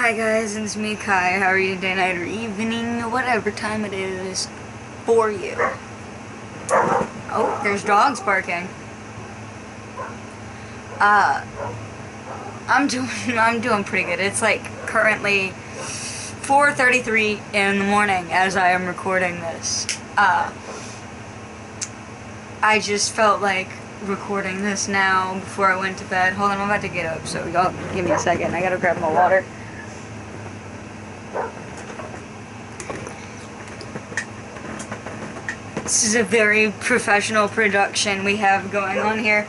Hi guys, it's me Kai. How are you today, night, or evening, whatever time it is for you? Oh, there's dogs barking. I'm doing pretty good. It's like currently 4:33 in the morning as I am recording this. I just felt like recording this now before I went to bed. Hold on, I'm about to get up, so y'all give me a second. I gotta grab my water. This is a very professional production we have going on here.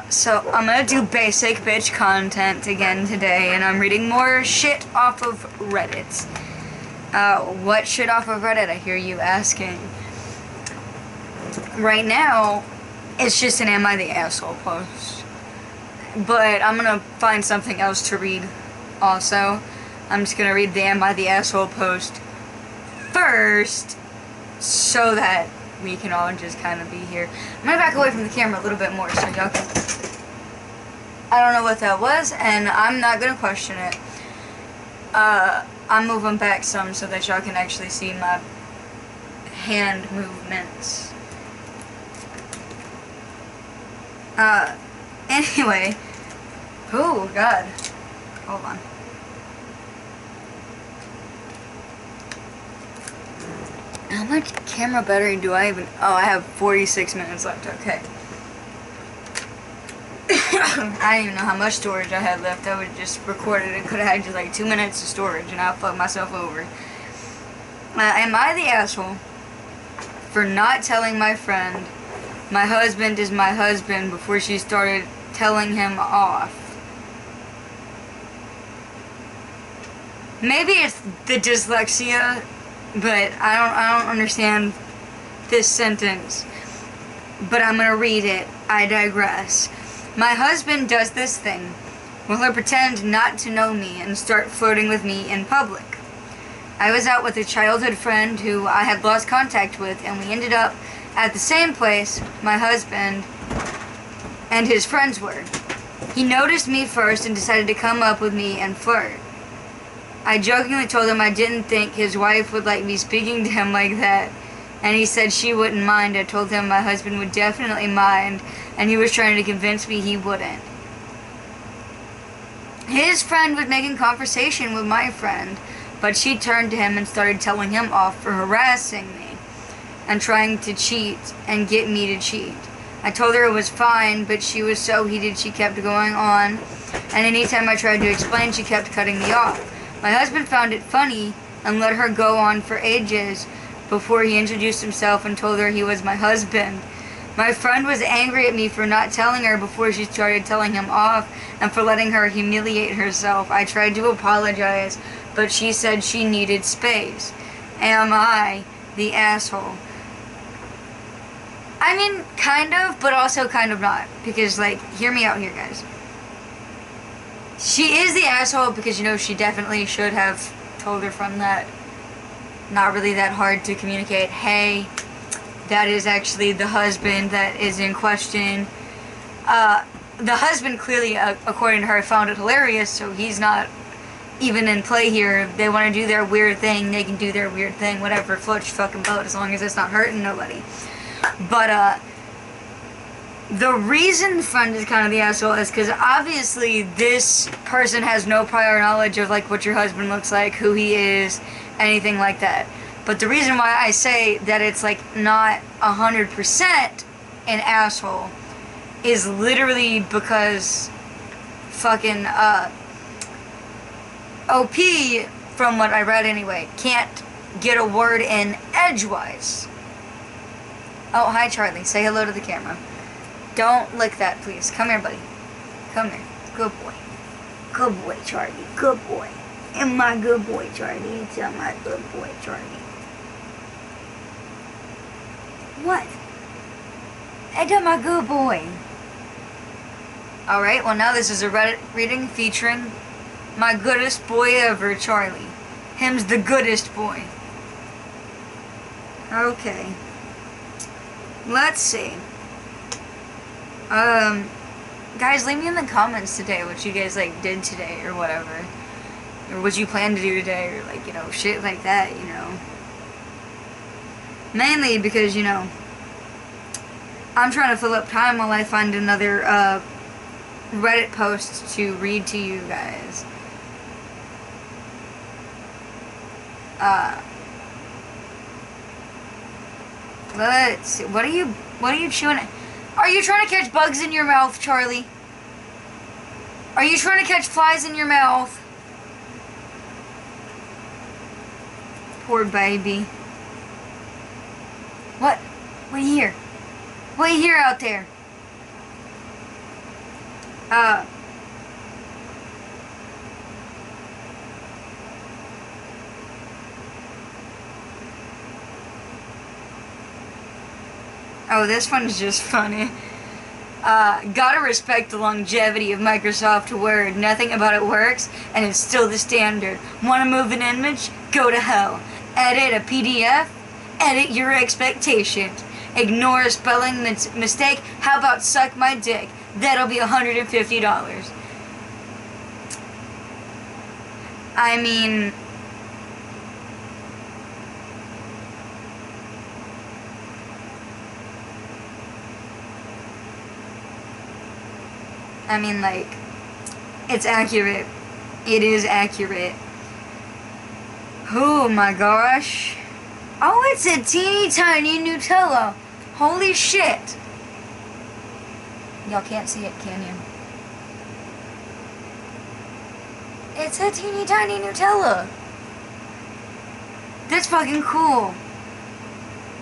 So I'm gonna do basic bitch content again today, and I'm reading more shit off of Reddit. What shit off of Reddit, I hear you asking. Right now, it's just an Am I the Asshole post. But I'm gonna find something else to read also. I'm just gonna read the Am I the Asshole post first, so that we can all just kind of be here. I'm gonna back away from the camera a little bit more so y'all can... I don't know what that was, and I'm not gonna question it. I'm moving back some so that y'all can actually see my hand movements. Anyway. Oh, God. Hold on. How much camera battery do I even... Oh, I have 46 minutes left. Okay. I don't even know how much storage I had left. I would just record it. It could have had just like 2 minutes of storage, and I'll fuck myself over. Am I the asshole for not telling my friend my husband is my husband before she started telling him off? Maybe it's the dyslexia, but I don't understand this sentence. But I'm gonna read it. I digress. My husband does this thing. Will he pretend not to know me and start flirting with me in public? I was out with a childhood friend who I had lost contact with, and we ended up at the same place my husband and his friends were. He noticed me first and decided to come up with me and flirt. I jokingly told him I didn't think his wife would like me speaking to him like that, and he said she wouldn't mind. I told him my husband would definitely mind, and he was trying to convince me he wouldn't. His friend was making conversation with my friend, but she turned to him and started telling him off for harassing me and trying to cheat and get me to cheat. I told her it was fine, but she was so heated she kept going on, and anytime I tried to explain, she kept cutting me off. My husband found it funny and let her go on for ages before he introduced himself and told her he was my husband. My friend was angry at me for not telling her before she started telling him off and for letting her humiliate herself. I tried to apologize, but she said she needed space. Am I the asshole? I mean, kind of, but also kind of not. Because, like, hear me out here, guys. She is the asshole because, you know, she definitely should have told her from that. Not really that hard to communicate. Hey, that is actually the husband that is in question. The husband clearly, according to her, found it hilarious, so he's not even in play here. If they want to do their weird thing, they can do their weird thing, whatever, float your fucking boat, as long as it's not hurting nobody. But, the reason friend is kind of the asshole is because obviously this person has no prior knowledge of, like, what your husband looks like, who he is, anything like that. But the reason why I say that it's, like, not 100% an asshole is literally because fucking, OP, from what I read anyway, can't get a word in edgewise. Oh, hi, Charlie. Say hello to the camera. Don't lick that, please. Come here, buddy. Come here. Good boy. Good boy, Charlie. Good boy. And my good boy, Charlie. It's my good boy, Charlie. What? It's my good boy. Alright, well now this is a Reddit reading featuring my goodest boy ever, Charlie. Him's the goodest boy. Okay. Let's see. Guys, leave me in the comments today what you guys, like, did today or whatever. Or what you plan to do today, or like, you know, shit like that, you know. Mainly because, you know, I'm trying to fill up time while I find another Reddit post to read to you guys. Let's see. What are you chewing? Are you trying to catch bugs in your mouth, Charlie? Are you trying to catch flies in your mouth? Poor baby. What? What do you hear? What do you hear out there? Oh, this one's just funny. Gotta respect the longevity of Microsoft Word. Nothing about it works, and it's still the standard. Wanna move an image? Go to hell. Edit a PDF? Edit your expectations. Ignore a spelling mistake? How about suck my dick? That'll be $150. I mean... like, it's accurate. It is accurate. Oh my gosh. Oh, it's a teeny tiny Nutella. Holy shit. Y'all can't see it, can you? It's a teeny tiny Nutella. That's fucking cool.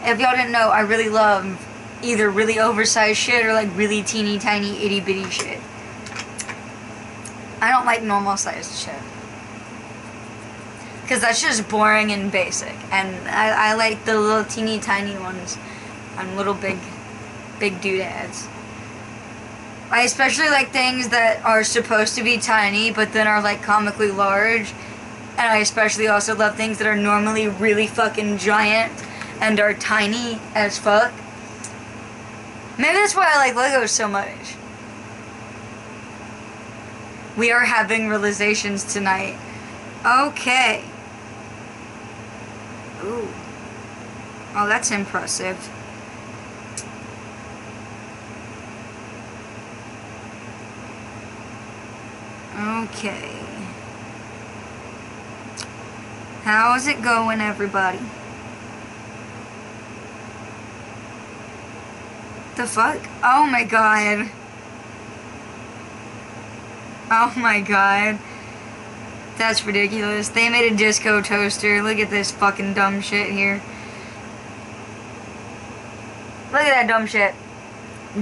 If y'all didn't know, I really love either really oversized shit or like really teeny tiny itty bitty shit. I don't like normal sized shit. Because that's just boring and basic. And I like the little teeny tiny ones. And little big doodads. I especially like things that are supposed to be tiny, but then are like comically large. And I especially also love things that are normally really fucking giant and are tiny as fuck. Maybe that's why I like Legos so much. We are having realizations tonight. Okay. Ooh. Oh, that's impressive. Okay. How's it going, everybody? The fuck? Oh my god. Oh my god. That's ridiculous. They made a disco toaster. Look at this fucking dumb shit here. Look at that dumb shit.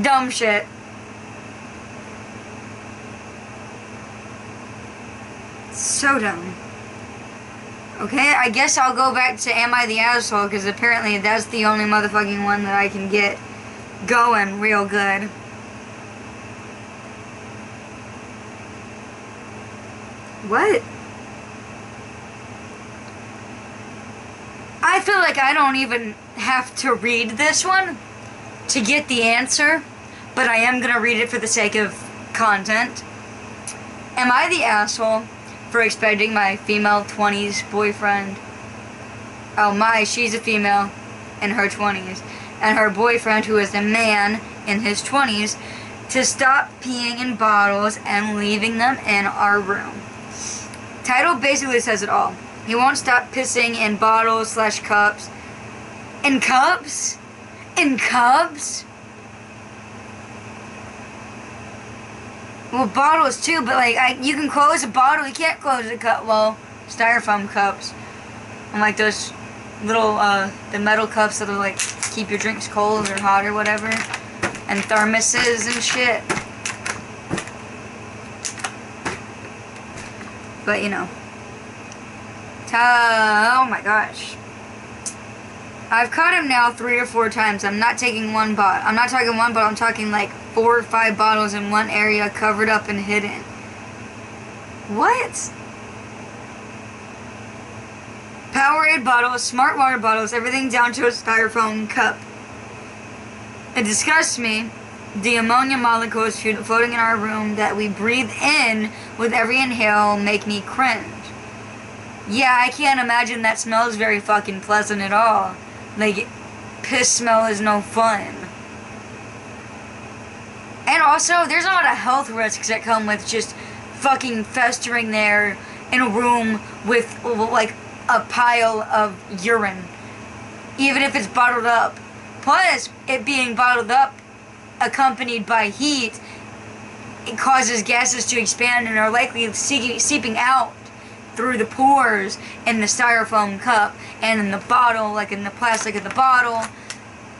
Dumb shit. So dumb. Okay, I guess I'll go back to Am I the Asshole, because apparently that's the only motherfucking one that I can get going real good. What? I feel like I don't even have to read this one to get the answer, but I am going to read it for the sake of content. Am I the asshole for expecting my female 20s boyfriend? Oh my, she's a female in her 20s. And her boyfriend, who is a man in his 20s, to stop peeing in bottles and leaving them in our room. Title basically says it all. He won't stop pissing in bottles / cups. In cups? In cups? Well, bottles too, but like, you can close a bottle, you can't close a cup. Well, styrofoam cups. And like those little, the metal cups that'll like keep your drinks cold or hot or whatever. And thermoses and shit. But you know. Oh my gosh. I've caught him now 3 or 4 times. I'm not taking one bottle. I'm not talking one bottle. I'm talking like 4 or 5 bottles in one area covered up and hidden. What? Powerade bottles, smart water bottles, everything down to a styrofoam cup. It disgusts me. The ammonia molecules floating in our room that we breathe in with every inhale make me cringe. Yeah, I can't imagine that smells very fucking pleasant at all. Like, piss smell is no fun. And also, there's a lot of health risks that come with just fucking festering there in a room with, like, a pile of urine. Even if it's bottled up. Plus, it being bottled up, accompanied by heat, it causes gases to expand and are likely seeping out through the pores in the styrofoam cup and in the bottle, like in the plastic of the bottle.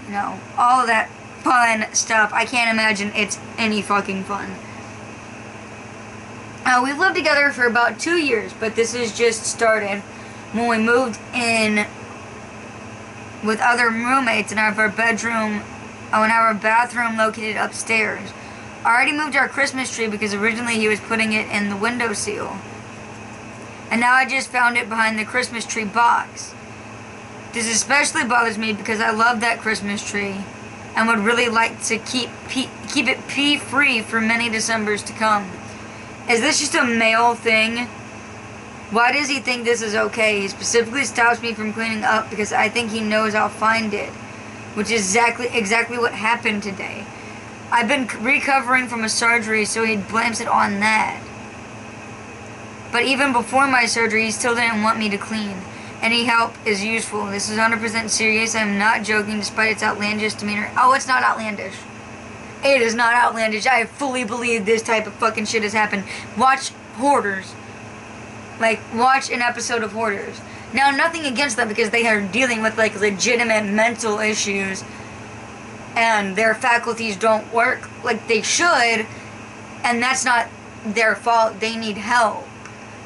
You know, all of that fun stuff. I can't imagine it's any fucking fun. We've lived together for about 2 years, but this has just started when we moved in with other roommates and have our bedroom, and have our bathroom located upstairs. I already moved our Christmas tree because originally he was putting it in the windowsill. And now I just found it behind the Christmas tree box. This especially bothers me because I love that Christmas tree and would really like to keep it pee-free for many Decembers to come. Is this just a male thing? Why does he think this is okay? He specifically stops me from cleaning up because I think he knows I'll find it, which is exactly what happened today. I've been recovering from a surgery, so he blames it on that. But even before my surgery, he still didn't want me to clean. Any help is useful. This is 100% serious. I'm not joking despite its outlandish demeanor. Oh, it's not outlandish. It is not outlandish. I fully believe this type of fucking shit has happened. Watch Hoarders. Like, watch an episode of Hoarders. Now, nothing against them because they are dealing with, like, legitimate mental issues. And their faculties don't work like they should. And that's not their fault. They need help.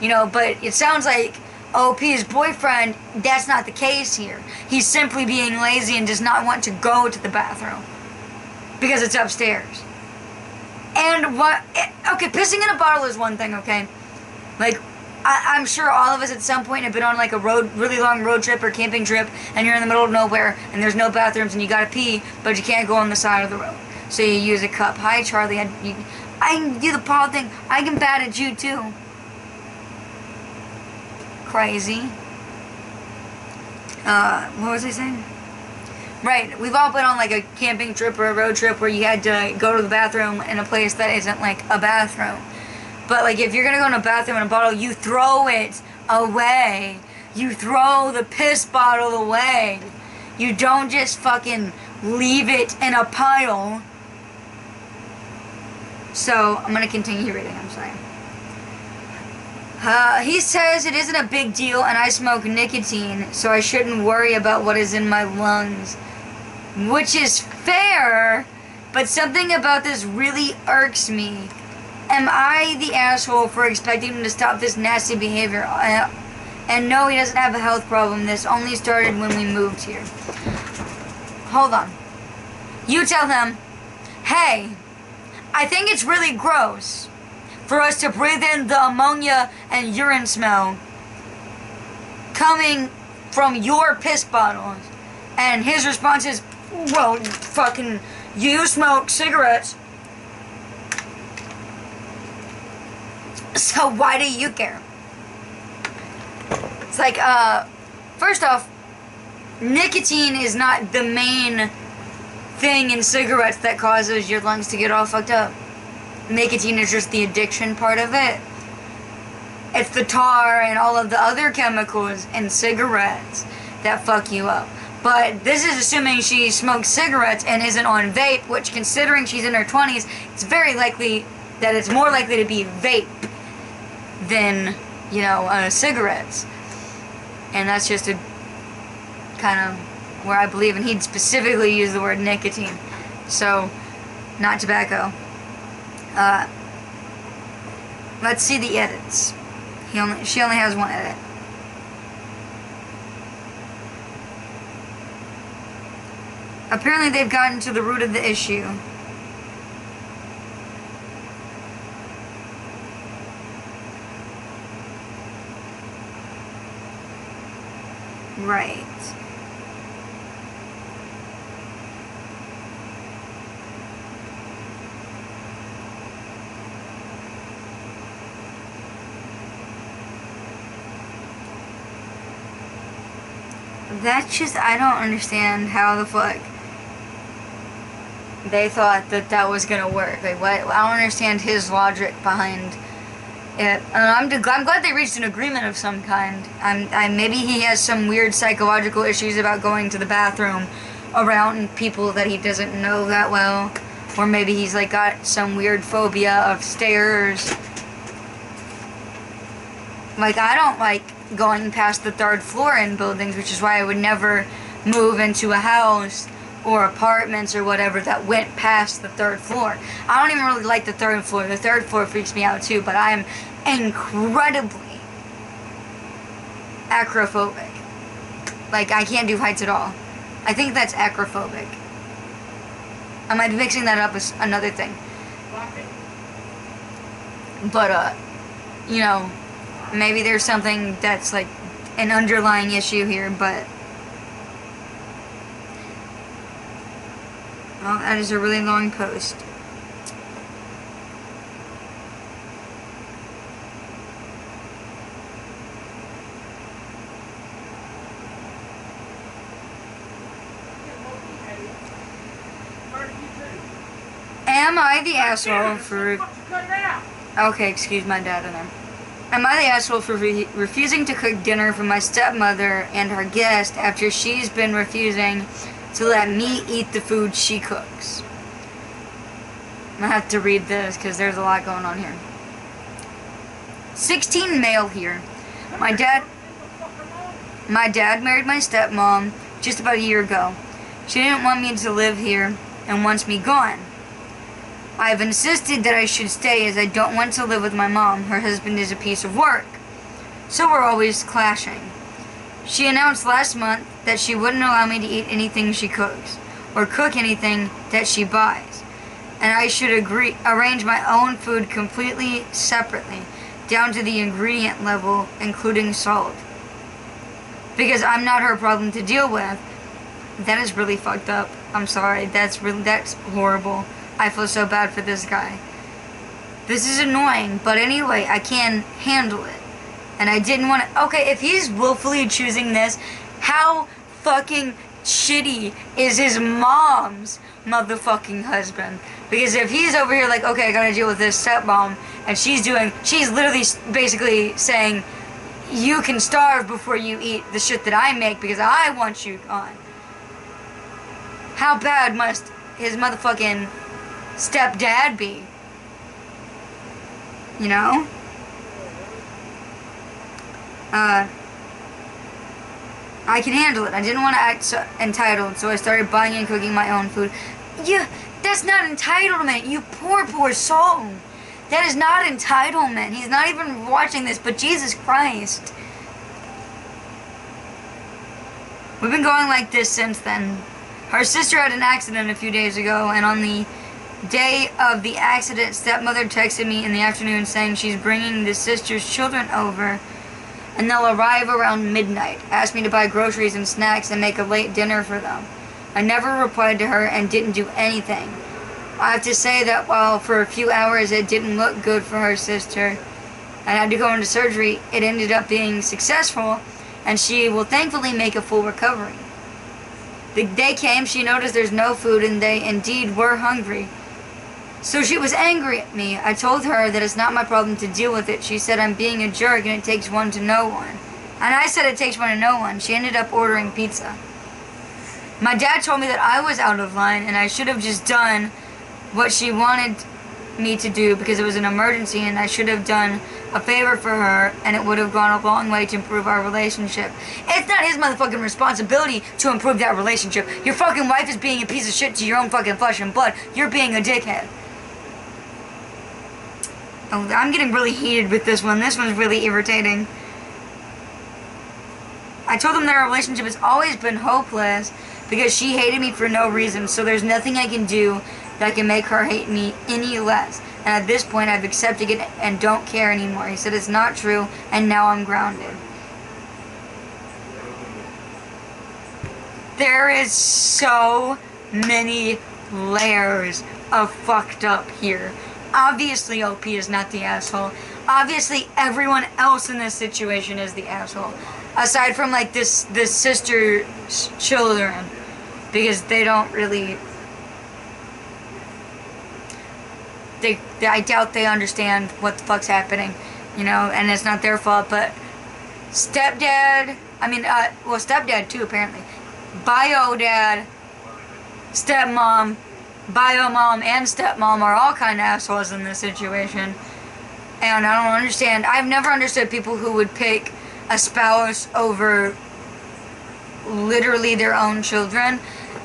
You know, but it sounds like OP's boyfriend, that's not the case here. He's simply being lazy and does not want to go to the bathroom. Because it's upstairs. And what... Okay, pissing in a bottle is one thing, okay? Like, I'm sure all of us at some point have been on like a really long road trip or camping trip, and you're in the middle of nowhere, and there's no bathrooms, and you gotta pee, but you can't go on the side of the road. So you use a cup. Hi, Charlie. I can do the paw thing. I can bat at you, too. Crazy. What was I saying? Right, we've all been on like a camping trip or a road trip where you had to go to the bathroom in a place that isn't like a bathroom. But like if you're gonna go in a bathroom in a bottle, you throw it away. You throw the piss bottle away. You don't just fucking leave it in a pile. So, I'm gonna continue reading, I'm sorry. He says it isn't a big deal and I smoke nicotine, so I shouldn't worry about what is in my lungs. Which is fair, but something about this really irks me. Am I the asshole for expecting him to stop this nasty behavior? And no, he doesn't have a health problem. This only started when we moved here. Hold on. You tell him, hey, I think it's really gross for us to breathe in the ammonia and urine smell coming from your piss bottles. And his response is, well, fucking, you smoke cigarettes, so why do you care? It's like, first off, nicotine is not the main thing in cigarettes that causes your lungs to get all fucked up. Nicotine is just the addiction part of it. It's the tar and all of the other chemicals in cigarettes that fuck you up. But this is assuming she smokes cigarettes and isn't on vape, which considering she's in her 20s, it's very likely that it's more likely to be vape than, you know, cigarettes. And that's just a kind of where I believe, and he'd specifically use the word nicotine. So, not tobacco. Let's see the edits. She only has one edit. Apparently they've gotten to the root of the issue. Right. That's just, I don't understand how the fuck they thought that that was gonna work. Like, what? I don't understand his logic behind it. And I'm glad they reached an agreement of some kind. Maybe he has some weird psychological issues about going to the bathroom around people that he doesn't know that well. Or maybe he's like got some weird phobia of stairs. Like, I don't like going past the 3rd floor in buildings, which is why I would never move into a house or apartments or whatever that went past the 3rd floor. I don't even really like the 3rd floor. The 3rd floor freaks me out too, but I am incredibly acrophobic. Like, I can't do heights at all. I think that's acrophobic. I might be mixing that up with another thing. But, you know, maybe there's something that's like an underlying issue here, but... Well, that is a really long post. Am I the asshole for... Okay, excuse my dad in there. Am I the asshole for refusing to cook dinner for my stepmother and her guest after she's been refusing to let me eat the food she cooks? I'm gonna have to read this because there's a lot going on here. 16 male here. My dad married my stepmom just about a year ago. She didn't want me to live here and wants me gone. I've insisted that I should stay as I don't want to live with my mom. Her husband is a piece of work. So we're always clashing. She announced last month that she wouldn't allow me to eat anything she cooks or cook anything that she buys. And I should arrange my own food completely separately, down to the ingredient level, including salt. Because I'm not her problem to deal with. That is really fucked up. I'm sorry. That's horrible. I feel so bad for this guy. This is annoying, but anyway, I can handle it. And I didn't want to... Okay, if he's willfully choosing this, how fucking shitty is his mom's motherfucking husband? Because if he's over here like, okay, I gotta deal with this stepmom, and she's literally basically saying, you can starve before you eat the shit that I make because I want you gone. How bad must his motherfucking stepdad be? You know? I can handle it. I didn't want to act so entitled, so I started buying and cooking my own food. Yeah, that's not entitlement, you poor soul. That is not entitlement. He's not even watching this, but Jesus Christ. We've been going like this since then. Her sister had an accident a few days ago, and on the day of the accident, stepmother texted me in the afternoon saying she's bringing the sister's children over, and they'll arrive around midnight. Asked me to buy groceries and snacks and make a late dinner for them. I never replied to her and didn't do anything. I have to say that while for a few hours it didn't look good for her sister, I had to go into surgery, it ended up being successful, and she will thankfully make a full recovery. The day came, she noticed there's no food, and they indeed were hungry. So she was angry at me. I told her that it's not my problem to deal with it. She said I'm being a jerk and it takes one to know one. And I said it takes one to know one. She ended up ordering pizza. My dad told me that I was out of line and I should have just done what she wanted me to do because it was an emergency, and I should have done a favor for her and it would have gone a long way to improve our relationship. It's not his motherfucking responsibility to improve that relationship. Your fucking wife is being a piece of shit to your own fucking flesh and blood. You're being a dickhead. Oh, I'm getting really heated with this one. This one's really irritating. I told him that our relationship has always been hopeless because she hated me for no reason, so there's nothing I can do that can make her hate me any less. And at this point, I've accepted it and don't care anymore. He said it's not true, and now I'm grounded. There is so many layers of fucked up here. Obviously, OP is not the asshole. obviously everyone else in this situation is the asshole. Aside from like this sister's children. Because they don't really... I doubt they understand what the fuck's happening. You know, and it's not their fault, but... Stepdad... well, stepdad too, apparently. Bio dad, stepmom, bio mom, and stepmom are all kind of assholes in this situation. And I don't understand. I've never understood people who would pick a spouse over literally their own children,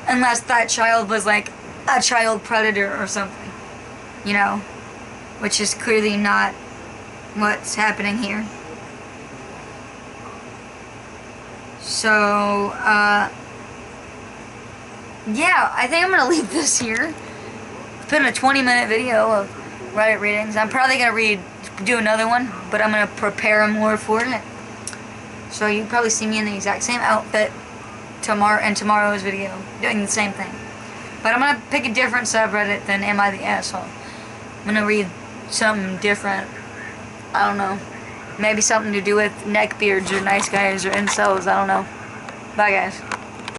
unless that child was like a child predator or something. You know? Which is clearly not what's happening here. So, yeah, I think I'm going to leave this here. It's been a 20-minute video of Reddit readings. I'm probably going to do another one, but I'm going to prepare more for it. So you probably see me in the exact same outfit tomorrow's video, doing the same thing. But I'm going to pick a different subreddit than Am I the Asshole? I'm going to read something different. I don't know. Maybe something to do with neckbeards or nice guys or incels. I don't know. Bye, guys.